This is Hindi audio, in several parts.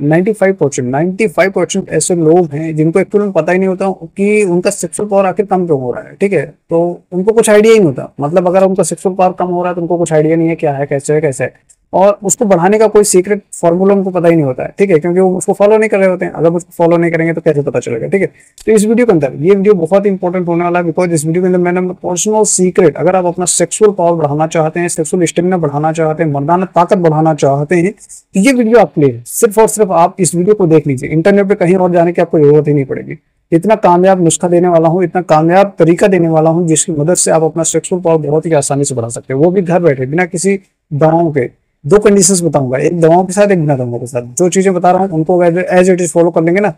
95% ऐसे लोग हैं जिनको एक्चुअली में पता ही नहीं होता कि उनका सेक्सुअल पावर आखिर कम क्यों हो रहा है। ठीक है, तो उनको कुछ आइडिया ही नहीं होता। मतलब अगर उनका सेक्सुअल पावर कम हो रहा है तो उनको कुछ आइडिया नहीं है क्या है, कैसे है, कैसे है, और उसको बढ़ाने का कोई सीक्रेट फॉर्मूला उनको पता ही नहीं होता है। ठीक है, क्योंकि वो उसको फॉलो नहीं कर रहे होते हैं। अगर उसको फॉलो नहीं करेंगे तो कैसे पता चलेगा। ठीक है, तो इस वीडियो के अंदर ये वीडियो बहुत इंपॉर्टेंट होने वाला है, बिकॉज इस वीडियो के अंदर मैंने पर्सनल सीक्रेट, अगर आप अपना सेक्सुअल पावर बढ़ाना चाहते हैं, सेक्सुअल स्टेमिना बढ़ाना चाहते हैं, मर्दाना ताकत बढ़ाना चाहते हैं, तो ये वीडियो आपके लिए सिर्फ और सिर्फ आप इस वीडियो को देख लीजिए। इंटरनेट पे कहीं और जाने की आपको जरूरत ही नहीं पड़ेगी। इतना कामयाब नुस्खा देने वाला हूँ, इतना कामयाब तरीका देने वाला हूँ जिसकी मदद से आप अपना सेक्सुअल पावर बहुत ही आसानी से बढ़ा सकते हैं, वो भी घर बैठे बिना किसी दवाओं के। दो कंडीशंस बताऊंगा, एक दवाओं के साथ, एक बिना दवाओं के साथ। जो चीजें बता रहा हूँ उनको एज इट इज फॉलो कर लेंगे ना,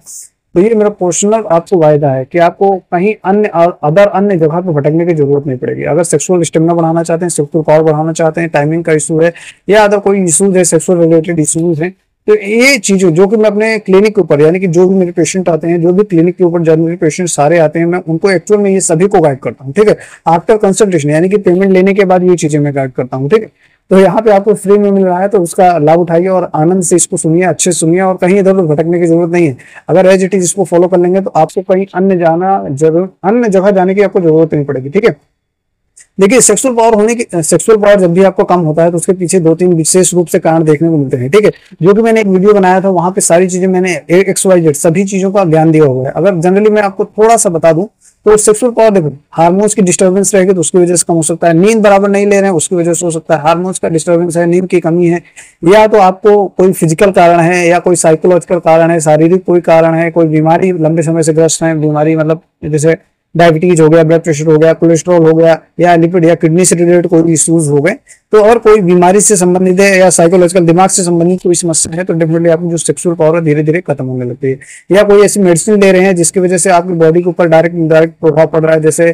तो ये मेरा पर्सनल आपको वायदा है कि आपको कहीं अन्य जगह पे भटकने की जरूरत नहीं पड़ेगी। अगर सेक्सुअल स्टेमिना बढ़ाना चाहते हैं, सेक्सुअल पावर बढ़ाना चाहते हैं, टाइमिंग का इशू है या अदर कोई इशूज है, सेक्सुअल रिलेटेड इशूज हैं, तो ये चीजें जो कि मैं अपने क्लिनिक के ऊपर, यानी कि जो भी मेरे पेशेंट आते हैं, जो भी क्लिनिक के ऊपर जब मेरे पेशेंट सारे आते हैं, मैं उनको एक्चुअल में ये सभी को गाइड करता हूँ। ठीक है, आफ्टर कंसल्टेशन, यानी कि पेमेंट लेने के बाद ये चीजें मैं गाइड करता हूँ। ठीक है, तो यहाँ पे आपको फ्री में मिल रहा है, तो उसका लाभ उठाइए और आनंद से इसको सुनिए, अच्छे से सुनिए, और कहीं इधर उधर भटकने की जरूरत नहीं है। अगर एज इट इज इसको फॉलो कर लेंगे तो आपको कहीं अन्य जगह जाने की आपको जरूरत नहीं पड़ेगी। ठीक है, देखिए सेक्सुअल पावर जब भी आपको कम होता है तो उसके पीछे दो तीन विशेष रूप से कारण देखने को मिलते हैं। ठीक है, जो कि मैंने एक वीडियो बनाया था, वहां पे सारी चीजें मैंने XYZ सभी चीजों का ज्ञान दिया हुआ है। अगर जनरली मैं आपको थोड़ा सा बता दूं तो सेक्सुअल पावर, देखो, हार्मोन्स की डिस्टर्बेंस रहेगी तो उसकी वजह से कम हो सकता है, नींद बराबर नहीं ले रहे हैं उसकी वजह से हो सकता है, हार्मोन्स का डिस्टर्बेंस है, नींद की कमी है, या तो आपको कोई फिजिकल कारण है या कोई साइकोलॉजिकल कारण है, शारीरिक कोई कारण है, कोई बीमारी लंबे समय से ग्रस्त है, बीमारी मतलब जैसे डायबिटीज हो गया, ब्लड प्रेशर हो गया, कोलेस्ट्रॉल हो गया, या लिपिड या किडनी से रिलेटेड कोई इश्यूज हो गए, तो और कोई बीमारी से संबंधित है या साइकोलॉजिकल दिमाग से संबंधित कोई समस्या है, तो डेफिनेटली आपकी जो सेक्सुअल पावर है धीरे धीरे खत्म होने लगती है। या कोई ऐसी मेडिसिन ले रहे हैं जिसकी वजह से आपकी बॉडी के ऊपर डायरेक्ट इनडायरेक्ट प्रभाव पड़ रहा है, जैसे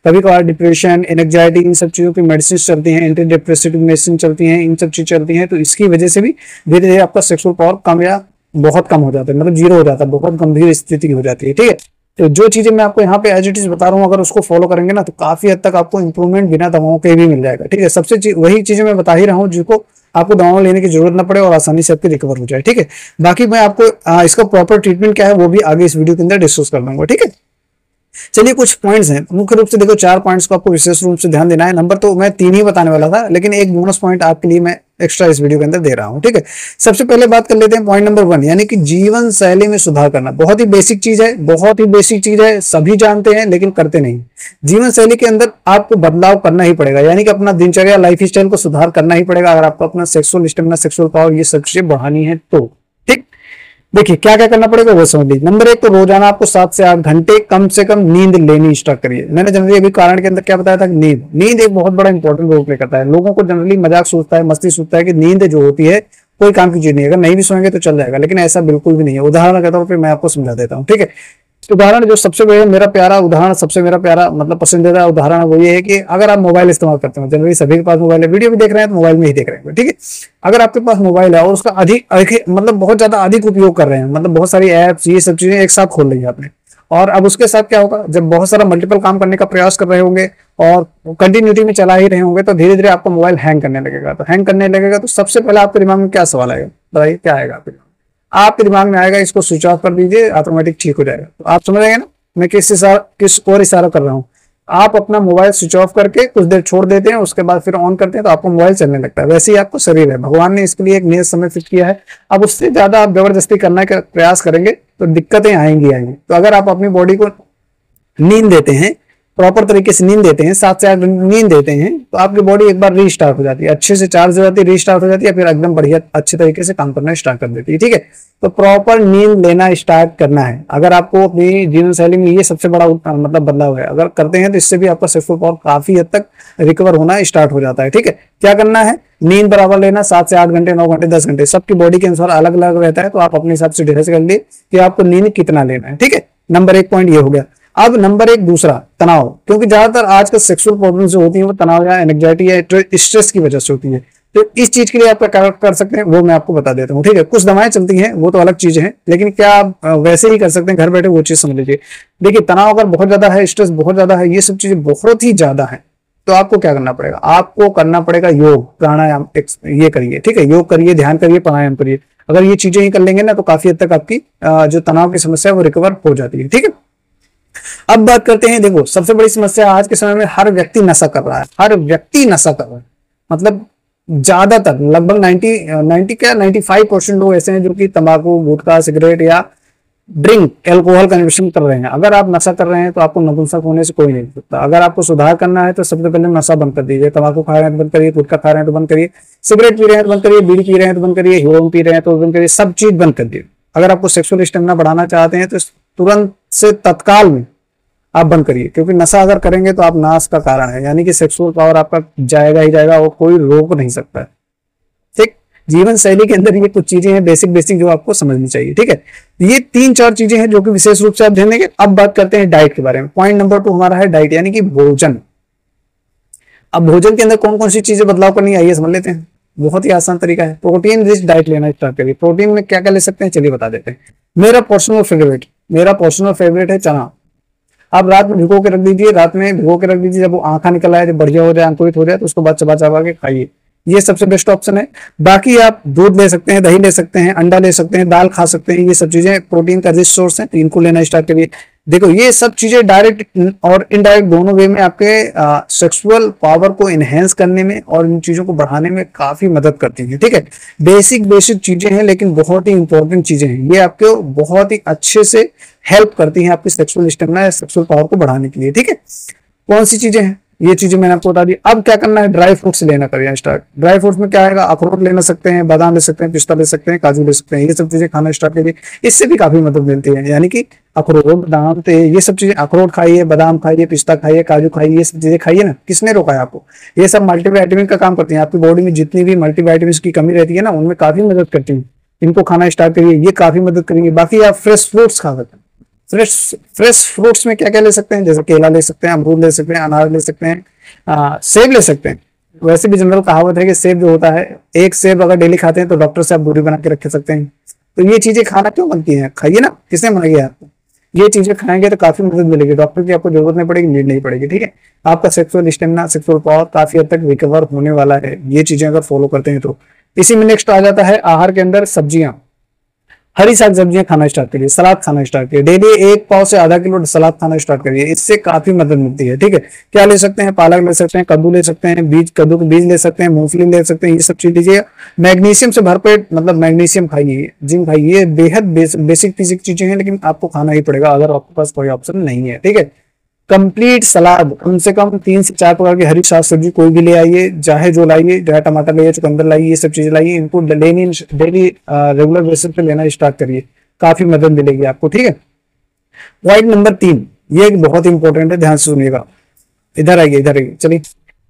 कभी कभार डिप्रेशन, एंजाइटी, इन सब चीजों की मेडिसिन चलती है, एंटी डिप्रेसिव मेडिसिन चलती है, इन सब चीज चलती है, तो इसकी वजह से भी धीरे धीरे आपका सेक्सुअल पावर कम या बहुत कम हो जाता है, मतलब जीरो हो जाता है, बहुत गंभीर स्थिति हो जाती है। ठीक है, तो जो चीजें मैं आपको यहाँ पे एज इट इज बता रहा हूँ, अगर उसको फॉलो करेंगे ना तो काफी हद तक आपको इंप्रूवमेंट बिना दवाओं के भी मिल जाएगा। ठीक है, वही चीजें मैं बता ही रहा हूँ जिसको आपको दवाओं लेने की जरूरत ना पड़े और आसानी से आपकी रिकवर हो जाए। ठीक है, बाकी मैं आपको इसका प्रॉपर ट्रीटमेंट क्या है वो भी आगे इस वीडियो के अंदर डिस्कस कर दूंगा। ठीक है, चलिए कुछ पॉइंट्स हैं, मुख्य रूप से देखो 4 पॉइंट्स को आपको विशेष रूप से ध्यान देना है। नंबर तो मैं 3 ही बताने वाला था, लेकिन एक बोनस पॉइंट आपके लिए मैं एक्स्ट्रा इस वीडियो के अंदर दे रहा हूं। ठीक है, सबसे पहले बात कर लेते हैं पॉइंट नंबर 1, यानी कि जीवन शैली में सुधार करना। बहुत ही बेसिक चीज है, बहुत ही बेसिक चीज है, सभी जानते हैं लेकिन करते नहीं। जीवन शैली के अंदर आपको बदलाव करना ही पड़ेगा, यानी कि अपना दिनचर्या, लाइफ स्टाइल को सुधार करना ही पड़ेगा अगर आपको अपना सेक्सुअल स्टेमिना, सेक्सुअल पावर ये सब चीजें बढ़ानी है तो। ठीक, देखिए क्या क्या करना पड़ेगा वो समझ लीजिए। नंबर 1 तो रोजाना आपको 7 से 8 घंटे कम से कम नींद लेनी स्टार्ट करिए। मैंने जनरली अभी कारण के अंदर क्या बताया था कि नींद एक बहुत बड़ा इंपॉर्टेंट रोल प्ले करता है। लोगों को जनरली मजाक सोचता है, मस्ती सोचता है कि नींद जो होती है कोई काम की चीज नहीं है, अगर नहीं भी सोएंगे तो चल जाएगा, लेकिन ऐसा बिल्कुल भी नहीं है। उदाहरण के तौर पर मैं आपको समझा देता हूँ। ठीक है, उदाहरण जो सबसे मेरा प्यारा उदाहरण, सबसे मेरा प्यारा मतलब पसंदीदा उदाहरण वो ये है कि अगर आप मोबाइल इस्तेमाल करते हो, जनरली सभी के पास मोबाइल है, वीडियो भी देख रहे हैं तो मोबाइल में ही देख रहे हैं। ठीक है, अगर आपके पास मोबाइल है और उसका मतलब बहुत ज्यादा अधिक उपयोग कर रहे हैं, मतलब बहुत सारी एप्स ये सब चीजें एक साथ खोल ली आपने, और अब उसके साथ क्या होगा, जब बहुत सारा मल्टीपल काम करने का प्रयास कर रहे होंगे और कंटिन्यूटी में चला ही रहे होंगे तो धीरे धीरे आपका मोबाइल हैंग करने लगेगा। तो हैंग करने लगेगा तो सबसे पहले आपके दिमाग में क्या सवाल आएगा, बताइए क्या आएगा आपके दिमाग में? आएगा इसको स्विच ऑफ कर दीजिए, ऑटोमेटिक ठीक हो जाएगा। तो आप समझ जाएंगे ना मैं किस और इशारा कर रहा हूँ। आप अपना मोबाइल स्विच ऑफ करके कुछ देर छोड़ देते हैं, उसके बाद फिर ऑन करते हैं तो आपको मोबाइल चलने लगता है। वैसे ही आपको शरीर है, भगवान ने इसके लिए एक नियत समय फिट किया है। अब उससे ज्यादा आप जबरदस्ती करने का प्रयास करेंगे तो दिक्कतें आएंगी। तो अगर आप अपनी बॉडी को नींद देते हैं, प्रॉपर तरीके से नींद देते हैं, 7 से 8 नींद देते हैं, तो आपकी बॉडी एक बार रीस्टार्ट हो जाती है, अच्छे से चार्ज हो जाती है, रीस्टार्ट हो जाती है, फिर एकदम बढ़िया अच्छे तरीके से काम करना स्टार्ट कर देती है। ठीक है, तो प्रॉपर नींद लेना स्टार्ट करना है। अगर आपको अपनी जीवन शैली में ये सबसे बड़ा मतलब बदलाव है, अगर करते हैं तो इससे भी आपका सेक्सुअल पावर काफी हद तक रिकवर होना स्टार्ट हो जाता है। ठीक है, क्या करना है, नींद बराबर लेना, 7 से 8 घंटे, 9 घंटे, 10 घंटे, सबकी बॉडी के अनुसार अलग अलग रहता है, तो आप अपने हिसाब से डिसाइड कर लिए कि आपको नींद कितना लेना है। ठीक है, नंबर 1 पॉइंट ये हो गया। अब नंबर 1 दूसरा, तनाव, क्योंकि ज्यादातर आजकल सेक्सुअल प्रॉब्लम जो होती है वो तनाव या एंजाइटी या स्ट्रेस की वजह से होती है। तो इस चीज के लिए आप क्या कर सकते हैं वो मैं आपको बता देता हूँ। ठीक है, कुछ दवाएं चलती हैं वो तो अलग चीजें हैं, लेकिन क्या आप वैसे ही कर सकते हैं घर बैठे, वो चीज समझ लीजिए। देखिए, तनाव अगर बहुत ज्यादा है, स्ट्रेस बहुत ज्यादा है, ये सब चीजें बहुत ही ज्यादा है, तो आपको क्या करना पड़ेगा, आपको करना पड़ेगा योग, प्राणायाम, ये करिए। ठीक है, योग करिए, ध्यान करिए, प्राणायाम करिए। अगर ये चीजें ही कर लेंगे ना तो काफी हद तक आपकी जो तनाव की समस्या है वो रिकवर हो जाती है। ठीक है, अब बात करते हैं, देखो सबसे बड़ी समस्या आज के समय में हर व्यक्ति नशा कर रहा है, हर व्यक्ति नशा कर रहा है। मतलब ज्यादातर लगभग 95% लोग ऐसे हैं जो कि तंबाकू, गुटखा, सिगरेट या ड्रिंक, एल्कोहल कंजम्पशन कर रहे हैं। अगर आप नशा कर रहे हैं तो आपको नपुंसक होने से कोई नहीं सकता। अगर आपको सुधार करना है तो सबसे पहले नशा बंद कर दीजिए। तंबाकू खा रहे हैं तो बंद करिए, गुटखा खा रहे हैं तो बंद करिए, सिगरेट पी रहे हैं तो बंद करिए, बीड़ी पी रहे हैं तो बंद करिए, हीरोइन पी रहे हैं तो बंद करिए, सब चीज बंद कर दिए। अगर आपको सेक्सुअल स्टेमिना बढ़ाना चाहते हैं तो तुरंत से तत्काल में आप बंद करिए, क्योंकि नशा अगर करेंगे तो आप नाश का कारण है, यानी कि सेक्सुअल पावर आपका जाएगा ही जाएगा और कोई रोक नहीं सकता है। ठीक, जीवन शैली के अंदर ये कुछ चीजें हैं बेसिक जो आपको समझनी चाहिए। ठीक है, ये 3-4 चीजें हैं जो कि विशेष रूप से आप ध्यान देंगे। अब बात करते हैं डाइट के बारे में। पॉइंट नंबर 2 हमारा है डाइट, यानी कि भोजन। अब भोजन के अंदर कौन कौन सी चीजें बदलाव करनी है, आइए समझ लेते हैं। बहुत ही आसान तरीका है, प्रोटीन रिच डाइट लेना स्टार्ट करिए। प्रोटीन में क्या क्या ले सकते हैं चलिए बता देते हैं। मेरा पर्सनल फेवरेट है चना। आप रात में भिगो के रख दीजिए, जब वो आंखा निकल आए, जब बढ़िया हो जाए, अंकुरित हो जाए, तो उसको बाद चबा चबा के खाइए। ये सबसे बेस्ट ऑप्शन है। बाकी आप दूध ले सकते हैं, दही ले सकते हैं, अंडा ले सकते हैं, दाल खा सकते हैं। ये सब चीजें प्रोटीन का रिच सोर्स है, तो इनको लेना स्टार्ट करिए। देखो ये सब चीजें डायरेक्ट और इनडायरेक्ट दोनों वे में आपके सेक्सुअल पावर को इनहेंस करने में और इन चीजों को बढ़ाने में काफी मदद करती है। ठीक है, बेसिक चीजें हैं लेकिन बहुत ही इंपॉर्टेंट चीजें हैं। ये आपको बहुत ही अच्छे से हेल्प करती हैं आपकी सेक्सुअल स्टेमिना या सेक्सुअल पावर को बढ़ाने के लिए। ठीक है, कौन सी चीजें हैं ये चीजें मैंने आपको बता दी। अब क्या करना है, ड्राई फ्रूट्स लेना करिए स्टार्ट। ड्राई फ्रूट्स में क्या आएगा, अखरोट लेना सकते हैं, बादाम ले सकते हैं, पिस्ता ले सकते हैं, काजू ले सकते हैं। ये सब चीजें खाना स्टार्ट करिए, इससे भी काफी मदद मिलती है। यानी कि अखरोट, बादाम, तो ये सब चीजें, अखरोट खाइए, बादाम खाइए, पिस्ता खाइए, काजू खाइए, ये सब चीजें खाइए ना। किसने रोका है आपको? ये सब मल्टीविटामिन का काम करती है। आपकी बॉडी में जितनी भी मल्टीविटामिन की कमी रहती है ना, उनमें काफी मदद करती है। इनको खाना स्टार्ट करिए, ये काफी मदद करेंगे। बाकी आप फ्रेश फ्रूट्स खा सकते हैं। फ्रेश फ्रूट्स में क्या क्या ले सकते हैं, जैसे केला ले सकते हैं, अमरूद ले सकते हैं, अनार ले सकते हैं, सेब ले सकते हैं। वैसे भी जनरल कहावत है कि सेब जो होता है, एक सेब अगर डेली खाते हैं तो डॉक्टर से आप दूरी बना के रख सकते हैं। तो ये चीजें खाना क्यों बनती हैं, खाइए ना, किसने मना किया आपको? ये चीजें खाएंगे तो काफी मदद मिलेगी, डॉक्टर की आपको जरूरत नहीं पड़ेगी, नीड नहीं पड़ेगी। ठीक है, आपका सेक्सुअल स्टेमिना, सेक्सुअल पावर काफी हद तक रिकवर होने वाला है, ये चीजें अगर फॉलो करते हैं तो। इसी में नेक्स्ट आ जाता है आहार के अंदर सब्जियां, हरी साग सब्जियां खाना स्टार्ट करिए, सलाद खाना स्टार्ट करिए। डेली 1 पाव से आधा किलो सलाद खाना स्टार्ट करिए, इससे काफी मदद मिलती है। ठीक है, क्या ले सकते हैं, पालक ले सकते हैं, कद्दू ले सकते हैं, कद्दू के बीज ले सकते हैं, मूंगफली ले सकते हैं, ये सब चीज लीजिए। मैग्नीशियम से भरपेट, मतलब मैग्नीशियम खाइए, जिंक खाइए। ये बेहद बेसिक चीजें हैं, लेकिन आपको खाना ही पड़ेगा अगर आपके पास कोई ऑप्शन नहीं है। ठीक है, कंप्लीट सलाद, कम से कम 3 से 4 प्रकार की हरी साग सब्जी कोई भी ले आइए, चाहे जो लाइए, चाहे टमाटर लाइए, चुकंदर लाइए, ये सब चीजें लाइए। इनको डेली रेगुलर बेसिस पे लेना स्टार्ट करिए, काफी मदद मिलेगी आपको। ठीक है, पॉइंट नंबर 3, ये बहुत इंपॉर्टेंट है, ध्यान से सुनिएगा। इधर आइए, चलिए,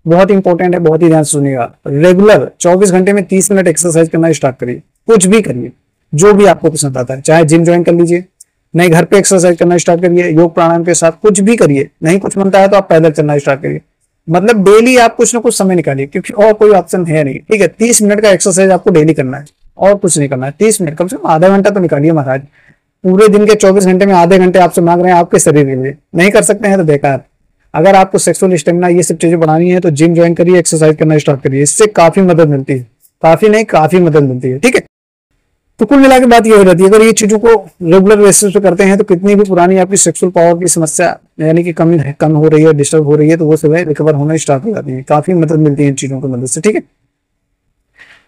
बहुत इंपॉर्टेंट है, बहुत ही ध्यान से सुनिएगा। रेगुलर 24 घंटे में 30 मिनट एक्सरसाइज करना स्टार्ट करिए। कुछ भी करिए, जो भी आपको पसंद आता है, चाहे जिम ज्वाइन कर लीजिए, नहीं घर पे एक्सरसाइज करना स्टार्ट करिए, योग प्राणायाम के साथ कुछ भी करिए। नहीं कुछ बनता है तो आप पैदल चलना स्टार्ट करिए। मतलब डेली आप कुछ ना कुछ समय निकालिए, क्योंकि और कोई ऑप्शन है नहीं। ठीक है, 30 मिनट का एक्सरसाइज आपको डेली करना है और कुछ नहीं करना है। 30 मिनट, कम से कम आधा घंटा तो निकालिए महाराज। पूरे दिन के 24 घंटे में आधे घंटे आपसे मांग रहे हैं आपके शरीर के लिए, नहीं कर सकते हैं तो बेकार। अगर आपको सेक्सुअल स्टेमिना ये सब चीजें बढ़ानी है तो जिम ज्वाइन करिए, एक्सरसाइज करना स्टार्ट करिए, इससे काफी मदद मिलती है, काफी मदद मिलती है। ठीक है, तो कुल मिला के बात ये हो जाती है, अगर ये चीजों को रेगुलर बेसिस पे करते हैं तो कितनी भी पुरानी आपकी सेक्सुअल पावर की समस्या यानी कि कम हो रही है, डिस्टर्ब हो रही है, तो वो सब रिकवर होना स्टार्ट हो जाती है, काफी मदद मिलती है इन चीजों की मदद से। ठीक है,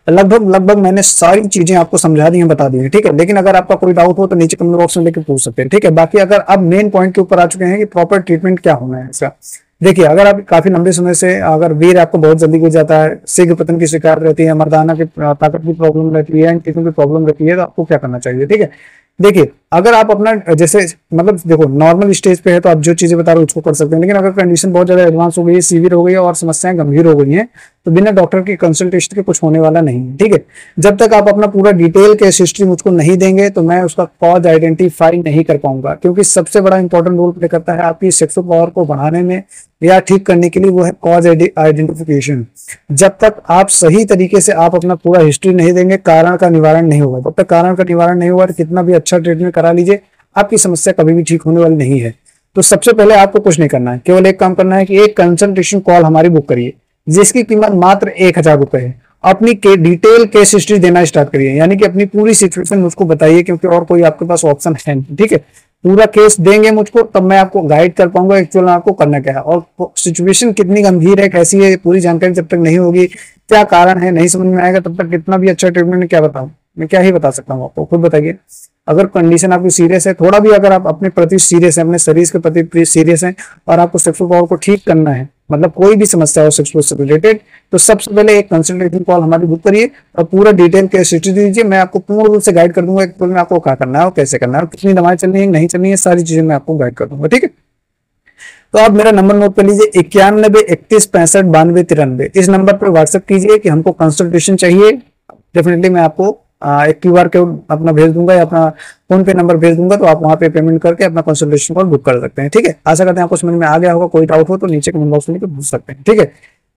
लगभग मैंने सारी चीजें आपको समझा दी हैं, बता दी है। ठीक है, लेकिन अगर आपका कोई डाउट हो तो नीचे कमेंट बॉक्स में लेकर पूछ सकते हैं। ठीक है, बाकी अगर अब मेन पॉइंट के ऊपर आ चुके हैं कि प्रॉपर ट्रीटमेंट क्या होना है इसका। देखिए, अगर आप काफी लंबे समय से अगर वीर आपको बहुत जल्दी गिर जाता है, शीघ्र पतन की शिकायत रहती है, मर्दाना की ताकत की प्रॉब्लम रहती है, इन चीजों की प्रॉब्लम रहती है, तो आपको क्या करना चाहिए। ठीक है, देखिए, अगर आप अपना जैसे मतलब देखो नॉर्मल स्टेज पे है तो आप जो चीजें बता रहे हो उसको कर सकते हैं, लेकिन अगर कंडीशन बहुत ज्यादा एडवांस हो गई है, सीवियर हो गई है और समस्याएं गंभीर हो गई हैं, तो बिना डॉक्टर की कंसल्टेशन के कुछ होने वाला नहीं है। ठीक है, जब तक आप अपना पूरा डिटेल केस हिस्ट्री मुझको नहीं देंगे तो मैं उसका कॉज आइडेंटिफाई नहीं कर पाऊंगा, क्योंकि सबसे बड़ा इंपॉर्टेंट रोल प्ले करता है आपकी सेक्सुअल पावर को बढ़ाने में या ठीक करने के लिए, वो है कॉज आइडेंटिफिकेशन। जब तक आप सही तरीके से आप अपना पूरा हिस्ट्री नहीं देंगे, कारण का निवारण नहीं होगा। जब तक कारण का निवारण नहीं हुआ तो कितना भी अच्छा ट्रीटमेंट करा लीजिए, आपकी समस्या कभी भी ठीक होने वाली नहीं है। तो सबसे पहले आपको कुछ नहीं करना है, केवल एक काम करना है कि एक कंसल्टेशन कॉल हमारी बुक करिए, जिसकी कीमत मात्र 1000 रुपए है, अपनी डिटेल केस हिस्ट्री देना स्टार्ट करिए, यानी कि अपनी पूरी सिचुएशन मुझको बताइए, क्योंकि और कोई आपके पास ऑप्शन है नहीं। ठीक है, पूरा केस देंगे मुझको तब मैं आपको गाइड कर पाऊंगा एक्चुअल में आपको करना क्या है, और सिचुएशन कितनी गंभीर है, कैसी है, पूरी जानकारी जब तक नहीं होगी, क्या कारण है, नहीं समझ में आएगा, तब तक कितना भी अच्छा ट्रीटमेंट क्या बताऊं, मैं क्या ही बता सकता हूँ आपको, खुद बताइए। अगर कंडीशन आपकी सीरियस है, थोड़ा भी अगर आप अपने प्रति सीरियस है, अपने शरीर के प्रति सीरियस है, और आपको सेक्सुअल पावर को ठीक करना है, मतलब कोई भी समस्या हो सेक्सुअल से रिलेटेड, तो सबसे पहले एक कंसल्टेशन कॉल हमारी बुक करिए और पूरा डिटेल के हिस्ट्री दीजिए। मैं आपको पूर्ण रूप से गाइड कर दूंगा एक्चुअल में आपको क्या करना है और कैसे करना है, और कितनी दवाएं चलनी है नहीं चलनी है, सारी चीजें मैं आपको गाइड कर दूंगा। ठीक है, तो आप मेरा नंबर नोट कर लीजिए, 91 31 65 92 93। इस नंबर पर व्हाट्सएप कीजिए कि हमको कंसल्टेशन चाहिए। डेफिनेटली मैं आपको एक QR कोड अपना भेज दूंगा या अपना फोन पे नंबर भेज दूंगा, तो आप वहां पे पेमेंट करके अपना कंसल्टेशन कॉल बुक कर सकते हैं। ठीक है, आशा करते हैं आपको समझ में आ गया होगा। कोई डाउट हो तो नीचे कमेंट बॉक्स में पूछ सकते हैं। ठीक है।